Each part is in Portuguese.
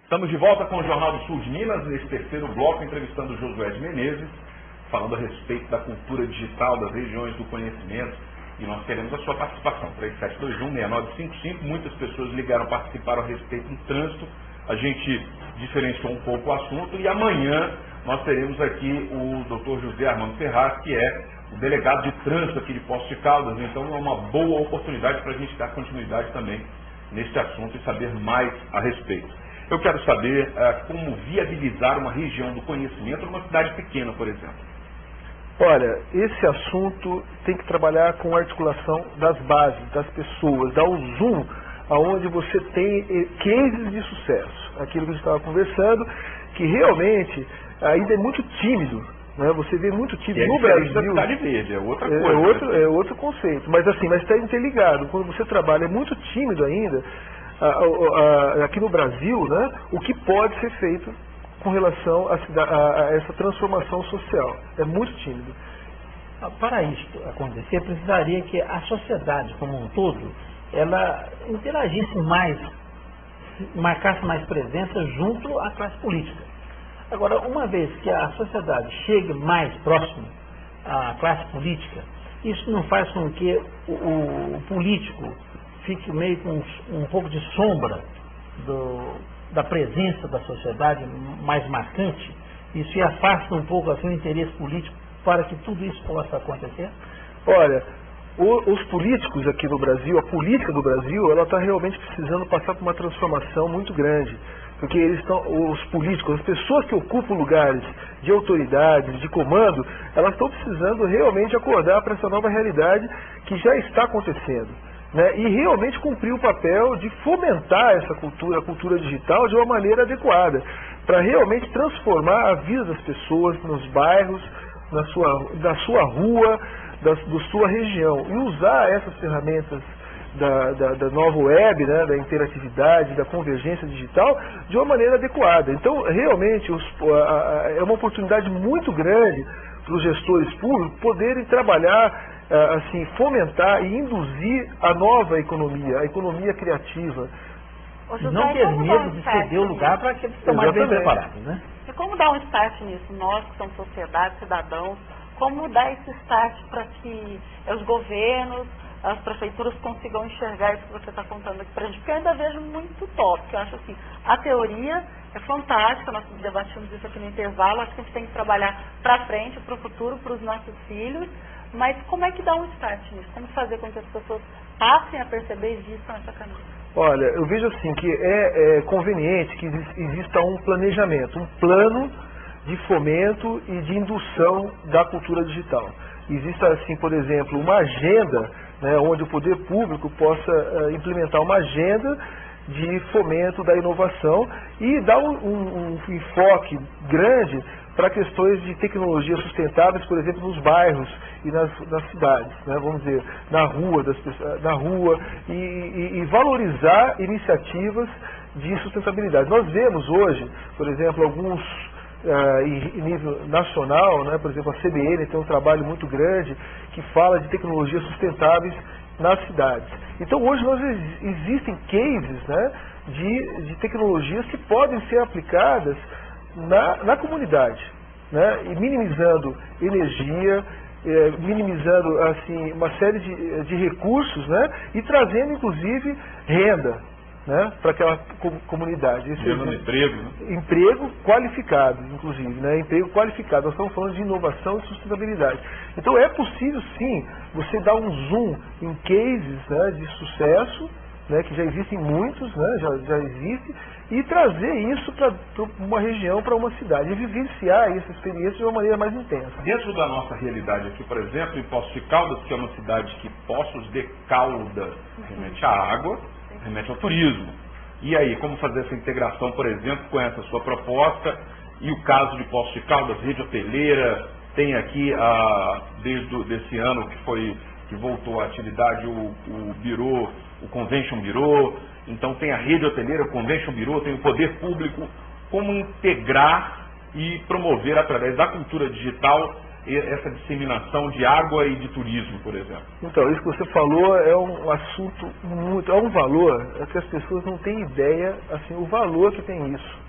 Estamos de volta com o Jornal do Sul de Minas, nesse terceiro bloco, entrevistando o Josué de Menezes, falando a respeito da cultura digital, das regiões do conhecimento, e nós queremos a sua participação. 3721-6955, muitas pessoas ligaram, participaram a respeito do trânsito, a gente diferenciou um pouco o assunto, e amanhã nós teremos aqui o Dr. José Armando Ferraz, que é o delegado de trânsito aqui de Poços de Caldas, então é uma boa oportunidade para a gente dar continuidade também neste assunto e saber mais a respeito. Eu quero saber como viabilizar uma região do conhecimento numa cidade pequena, por exemplo. Olha, esse assunto tem que trabalhar com a articulação das bases, das pessoas, dar o zoom aonde você tem cases de sucesso. Aquilo que a gente estava conversando, que realmente ainda é muito tímido, né? Você vê muito tímido no Brasil. Da cidade verde, é outra coisa. É outro conceito, mas assim, mas está interligado. Quando você trabalha é muito tímido ainda, aqui no Brasil, né, o que pode ser feito com relação a essa transformação social. É muito tímido. Para isto acontecer, precisaria que a sociedade como um todo, ela interagisse mais, marcasse mais presença junto à classe política. Agora, uma vez que a sociedade chegue mais próximo à classe política, isso não faz com que o político fique meio com um pouco de sombra da presença da sociedade mais marcante, isso e afasta um pouco assim, o interesse político para que tudo isso possa acontecer? Olha, os políticos aqui no Brasil, a política do Brasil, ela está realmente precisando passar por uma transformação muito grande, porque os políticos, as pessoas que ocupam lugares de autoridade, de comando, elas estão precisando realmente acordar para essa nova realidade que já está acontecendo. Né, e realmente cumprir o papel de fomentar essa cultura, a cultura digital, de uma maneira adequada, para realmente transformar a vida das pessoas nos bairros, da sua rua, da sua região, e usar essas ferramentas da nova web, né, da interatividade, da convergência digital, de uma maneira adequada. Então, realmente, é uma oportunidade muito grande para os gestores públicos poderem trabalhar, assim, fomentar e induzir a nova economia, a economia criativa. Não ter medo de ceder o lugar para que eles estão mais bem preparados, né? E como dar um start nisso? Nós que somos sociedade, cidadãos, como dar esse start para que os governos, as prefeituras consigam enxergar isso que você está contando aqui para a gente? Porque eu ainda vejo muito tópico. Eu acho assim, a teoria é fantástica, nós debatimos isso aqui no intervalo, acho que a gente tem que trabalhar para frente, para o futuro, para os nossos filhos. Mas como é que dá um start nisso? Como fazer com que as pessoas passem a perceber e vistam essa caminho? Olha, eu vejo assim que é conveniente que exista um planejamento, um plano de fomento e de indução da cultura digital. Exista, assim, por exemplo, uma agenda, né, onde o poder público possa implementar uma agenda de fomento da inovação e dar um enfoque grande para questões de tecnologias sustentáveis, por exemplo, nos bairros e nas cidades, né? Vamos dizer, na rua, e valorizar iniciativas de sustentabilidade. Nós vemos hoje, por exemplo, alguns em nível nacional, né? Por exemplo, a CBN tem um trabalho muito grande que fala de tecnologias sustentáveis nas cidades. Então hoje existem cases, né, de tecnologias que podem ser aplicadas na comunidade, né, e minimizando energia, minimizando, assim, uma série de recursos, né, e trazendo inclusive renda, né, para aquela comunidade. Emprego, né? Emprego qualificado, inclusive, né, emprego qualificado. Nós estamos falando de inovação e sustentabilidade. Então é possível sim você dar um zoom em cases, né, de sucesso, né, que já existem muitos, né, já existe, e trazer isso para uma região, para uma cidade, e vivenciar essa experiência de uma maneira mais intensa. Dentro da nossa realidade aqui, por exemplo, em Poços de Caldas, que é uma cidade que Poços de Caldas remete à água, remete ao turismo. E aí, como fazer essa integração, por exemplo, com essa sua proposta, e o caso de Poços de Caldas, rede hoteleira, tem aqui, desde esse ano que voltou à atividade o Bureau, o Convention Bureau, então tem a rede hoteleira, o Convention Bureau, tem o poder público, como integrar e promover através da cultura digital essa disseminação de água e de turismo, por exemplo? Então, isso que você falou é um assunto muito, é um valor, é que as pessoas não têm ideia, assim, o valor que tem isso.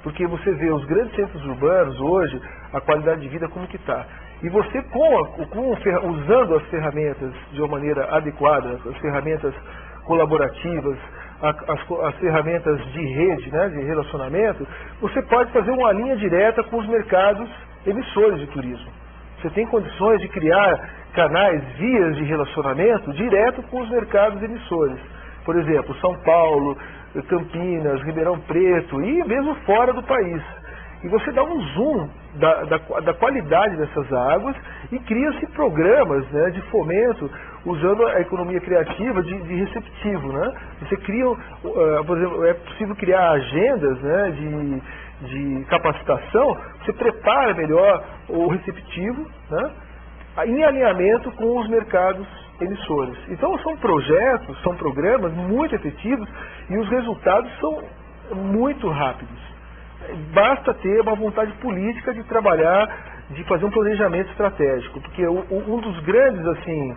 Porque você vê os grandes centros urbanos hoje, a qualidade de vida como que está. E você, usando as ferramentas de uma maneira adequada, as ferramentas colaborativas, as ferramentas de rede, né, de relacionamento, você pode fazer uma linha direta com os mercados emissores de turismo. Você tem condições de criar canais, vias de relacionamento direto com os mercados emissores. Por exemplo, São Paulo, Campinas, Ribeirão Preto e mesmo fora do país. E você dá um zoom da qualidade dessas águas e cria-se programas, né, de fomento usando a economia criativa de receptivo. Né? Você cria, por exemplo, é possível criar agendas, né, de capacitação, você prepara melhor o receptivo, né, em alinhamento com os mercados emissores. Então são projetos, são programas muito efetivos e os resultados são muito rápidos. Basta ter uma vontade política de trabalhar, de fazer um planejamento estratégico, porque um dos grandes assim,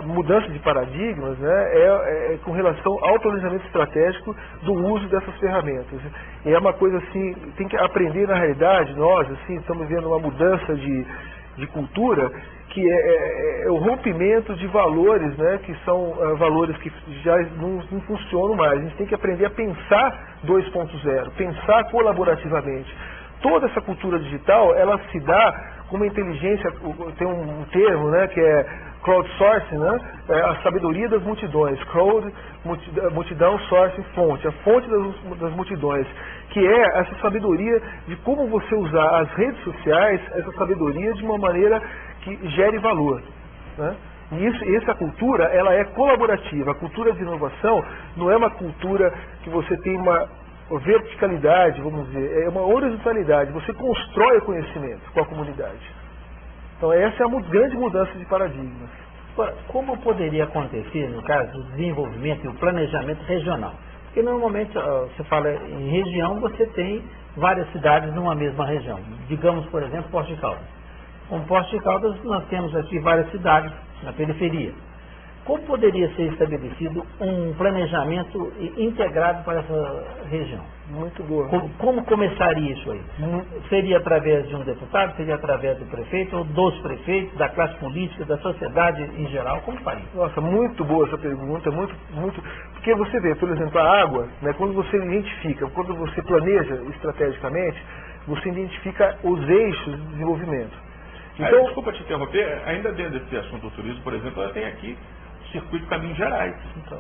mudanças de paradigmas, né, é com relação ao planejamento estratégico do uso dessas ferramentas. E é uma coisa assim, tem que aprender na realidade, nós assim, estamos vendo uma mudança de cultura, que é o rompimento de valores, né, que são valores que já não funcionam mais. A gente tem que aprender a pensar 2.0, pensar colaborativamente. Toda essa cultura digital, ela se dá com uma inteligência, tem um termo, né, que é crowdsourcing, né, a sabedoria das multidões, crowd, multidão, sourcing, fonte, a fonte das multidões, que é essa sabedoria de como você usar as redes sociais, essa sabedoria de uma maneira que gere valor. Né? E essa cultura, ela é colaborativa. A cultura de inovação não é uma cultura que você tem uma verticalidade, vamos dizer, é uma horizontalidade. Você constrói o conhecimento com a comunidade. Então essa é a grande mudança de paradigmas. Agora, como poderia acontecer, no caso do desenvolvimento e o planejamento regional? Porque normalmente, você fala em região, você tem várias cidades numa mesma região. Digamos, por exemplo, Poços de Caldas. Com Poços de Caldas, nós temos aqui várias cidades na periferia. Como poderia ser estabelecido um planejamento integrado para essa região? Muito boa. Como começaria isso aí? Seria através de um deputado, seria através do prefeito, ou dos prefeitos, da classe política, da sociedade em geral? Como faria? Nossa, muito boa essa pergunta, muito. Porque você vê, por exemplo, a água, né, quando você identifica, quando você planeja estrategicamente, você identifica os eixos de desenvolvimento. Então, desculpa te interromper, ainda dentro desse assunto do turismo, por exemplo, ela tem aqui o Circuito Caminhos Gerais, então,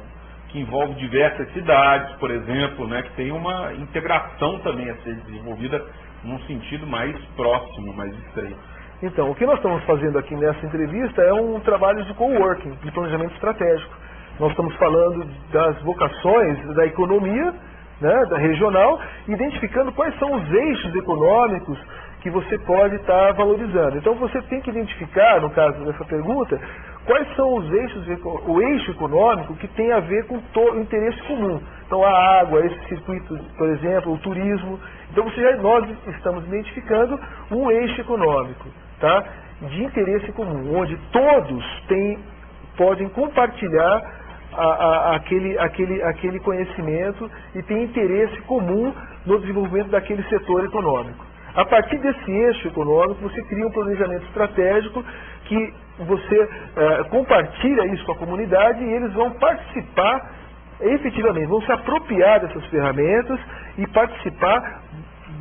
que envolve diversas cidades, por exemplo, né, que tem uma integração também a ser desenvolvida num sentido mais próximo, mais estreito. Então, o que nós estamos fazendo aqui nessa entrevista é um trabalho de coworking, de planejamento estratégico. Nós estamos falando das vocações da economia, né, da regional, identificando quais são os eixos econômicos que você pode estar valorizando. Então você tem que identificar, no caso dessa pergunta, quais são os eixos, o eixo econômico que tem a ver com o interesse comum. Então a água, esse circuito, por exemplo, o turismo. Então nós estamos identificando um eixo econômico, tá, de interesse comum, onde todos podem compartilhar aquele conhecimento e tem interesse comum no desenvolvimento daquele setor econômico. A partir desse eixo econômico, você cria um planejamento estratégico que você compartilha isso com a comunidade e eles vão participar efetivamente, vão se apropriar dessas ferramentas e participar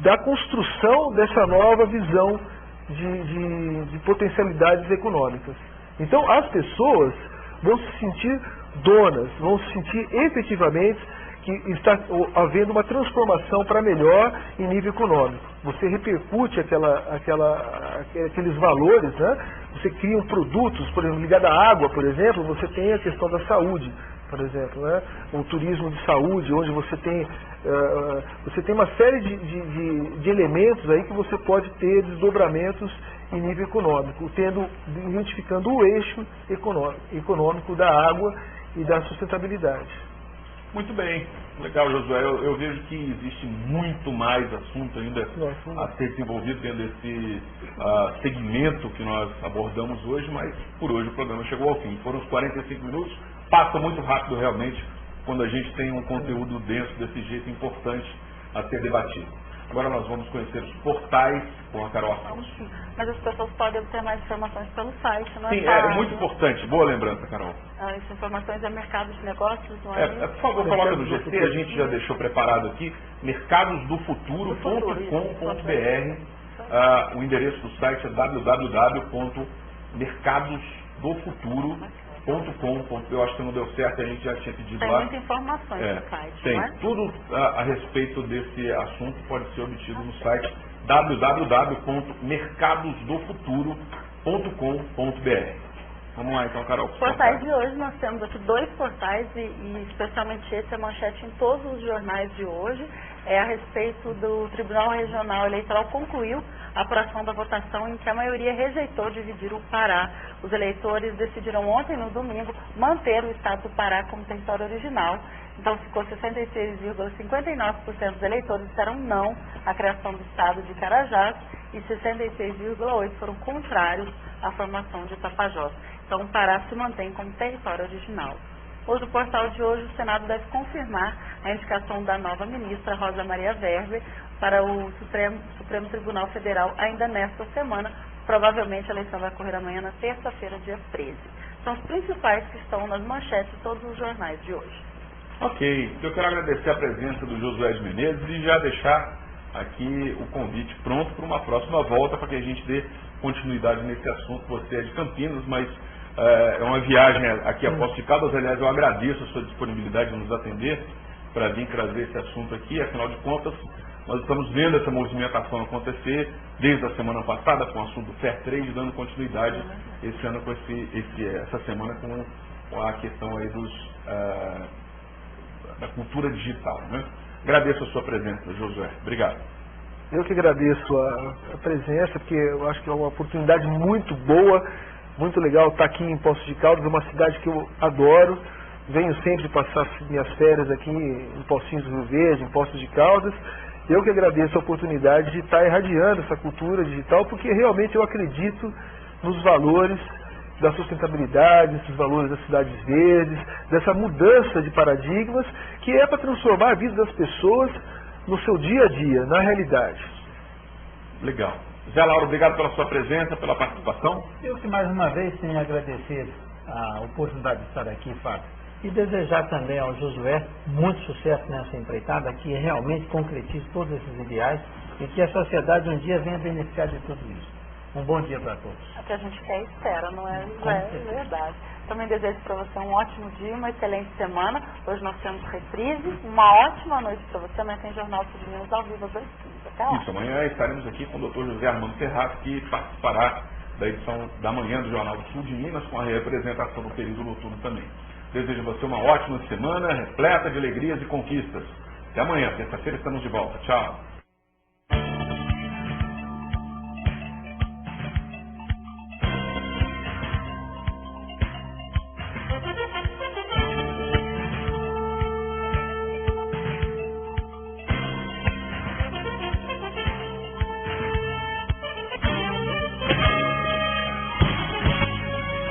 da construção dessa nova visão de potencialidades econômicas. Então, as pessoas vão se sentir donas, vão se sentir efetivamente que está havendo uma transformação para melhor em nível econômico. Você repercute aqueles valores, né? Você cria produtos, por exemplo, ligado à água, por exemplo, você tem a questão da saúde, por exemplo, né? O turismo de saúde, onde você tem uma série de elementos aí que você pode ter desdobramentos em nível econômico, identificando o eixo econômico da água e da sustentabilidade. Muito bem, legal, Josué. Eu vejo que existe muito mais assunto ainda a ser desenvolvido dentro desse segmento que nós abordamos hoje, mas por hoje o programa chegou ao fim. Foram os 45 minutos, passa muito rápido realmente quando a gente tem um conteúdo denso desse jeito importante a ser debatido. Agora nós vamos conhecer os portais com a Carol Afonso. Mas as pessoas podem obter mais informações pelo site, não é? Sim, é muito importante. Boa lembrança, Carol. Essas informações é Mercado de Negócios, não é? Por favor, coloca no GC, a gente já deixou preparado aqui, mercadosdofuturo.com.br. O endereço do site é www.mercadosdofuturo.com.br. Eu acho que não deu certo, a gente já tinha pedido tem lá. Tem muitas informações no site, tem. não é? Tudo a respeito desse assunto pode ser obtido no site www.mercadosdofuturo.com.br. Vamos lá então, Carol. Portais de hoje, nós temos aqui 2 portais e especialmente esse é manchete em todos os jornais de hoje. É a respeito do Tribunal Regional Eleitoral concluiu a apuração da votação em que a maioria rejeitou dividir o Pará. Os eleitores decidiram ontem, no domingo, manter o estado do Pará como território original. Então ficou 66,59% dos eleitores disseram não à criação do estado de Carajás e 66,8% foram contrários à formação de Tapajós. Então o Pará se mantém como território original. Hoje, o portal de hoje, o Senado deve confirmar a indicação da nova ministra Rosa Maria Weber para o Supremo Tribunal Federal ainda nesta semana. Provavelmente a eleição vai ocorrer amanhã, na terça-feira, dia 13. São os principais que estão nas manchetes de todos os jornais de hoje. Ok, eu quero agradecer a presença do Josué de Menezes e já deixar aqui o convite pronto para uma próxima volta, para que a gente dê continuidade nesse assunto. Você é de Campinas, mas é uma viagem aqui a Poços de Caldas. Aliás, eu agradeço a sua disponibilidade de nos atender para vir trazer esse assunto aqui. Afinal de contas, nós estamos vendo essa movimentação acontecer desde a semana passada com o assunto do Fair Trade, dando continuidade esse ano com essa semana com a questão aí da cultura digital, né? Agradeço a sua presença, Josué. Obrigado. Eu que agradeço a presença, porque eu acho que é uma oportunidade muito boa, muito legal estar aqui em Poços de Caldas, uma cidade que eu adoro. Venho sempre passar minhas férias aqui em Pocinhos do Rio Verde, em Poços de Caldas. Eu que agradeço a oportunidade de estar irradiando essa cultura digital, porque realmente eu acredito nos valores da sustentabilidade, nesses valores das cidades verdes, dessa mudança de paradigmas, que é para transformar a vida das pessoas no seu dia a dia, na realidade. Legal. Zé Lauro, obrigado pela sua presença, pela participação. Eu que mais uma vez tenho a agradecer a oportunidade de estar aqui, Fábio, e desejar também ao Josué muito sucesso nessa empreitada, que realmente concretize todos esses ideais e que a sociedade um dia venha beneficiar de tudo isso. Um bom dia para todos. É o que a gente quer e espera, não é? É verdade. Também desejo para você um ótimo dia, uma excelente semana. Hoje nós temos reprise, uma ótima noite para você. Amanhã tem Jornal Sul de Minas ao vivo às 8h15. Até lá. Isso, amanhã estaremos aqui com o Dr. José Armando Ferraz, que participará da edição da manhã do Jornal do Sul de Minas, com a representação do período noturno também. Desejo a você uma ótima semana, repleta de alegrias e conquistas. Até amanhã, terça-feira, estamos de volta. Tchau.